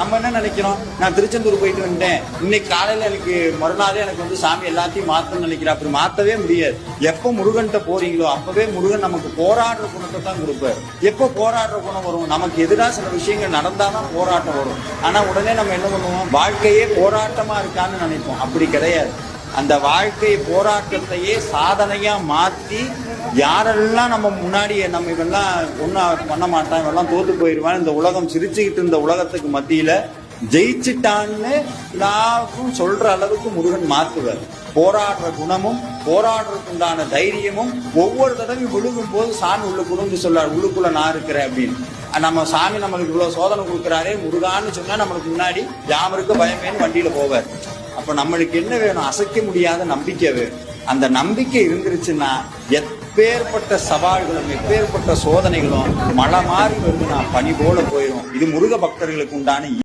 நம்ம என்ன நினைக்கிறோம், நான் திருச்செந்தூர் போயிட்டு வந்துட்டேன், இன்னைக்கு காலையில எனக்கு மறுநாளே எனக்கு வந்து சாமி எல்லாத்தையும் மாத்தணும்னு நினைக்கிறேன். அப்படி மாத்தவே முடியாது. எப்போ முருகன்கிட்ட போறீங்களோ அப்பவே முருகன் நமக்கு போராடுற குணத்தை தான் கொடுப்பார். எப்போ போராடுற குணம் வரும், நமக்கு எதிராக சில விஷயங்கள் நடந்தாதான் போராட்டம் வரும். ஆனா உடனே நம்ம என்ன பண்ணுவோம், வாழ்க்கையே போராட்டமா இருக்கான்னு நினைப்போம். அப்படி கிடையாது. அந்த வாழ்க்கை போராட்டத்தையே சாதனையா மாத்தி, யாரெல்லாம் நம்ம முன்னாடி நம்ம இவெல்லாம் ஒன்னும் பண்ண மாட்டான், இவெல்லாம் தோத்து போயிடுவான், இந்த உலகம் சிரிச்சுக்கிட்டு இருந்த உலகத்துக்கு மத்தியில ஜெயிச்சுட்டான்னு எல்லாருக்கும் சொல்ற அளவுக்கு முருகன் மாத்துவார். போராடுற குணமும் போராடுறதுக்கு உண்டான தைரியமும் ஒவ்வொரு தடவையும் விழுகும் போது சாமி உள்ளுக்குள்ள சொல்றாரு, உள்ளுக்குள்ள நான் இருக்கிறேன் அப்படின்னு. நம்ம சாமி நம்மளுக்கு இவ்வளவு சோதனை கொடுக்குறாரே முருகான்னு சொன்னா நம்மளுக்கு முன்னாடி யாவருக்கும் பயமேன்னு வண்டியில போவார். அப்ப நம்மளுக்கு என்ன வேணும், அசைக்க முடியாத நம்பிக்கை வேணும். அந்த நம்பிக்கை இருந்துருச்சுன்னா எப்பேற்பட்ட சவால்களும் எப்பேற்பட்ட சோதனைகளும் மழை மாறி வருதுன்னா பனி போல போயிடும். இது முருக பக்தர்களுக்கு உண்டான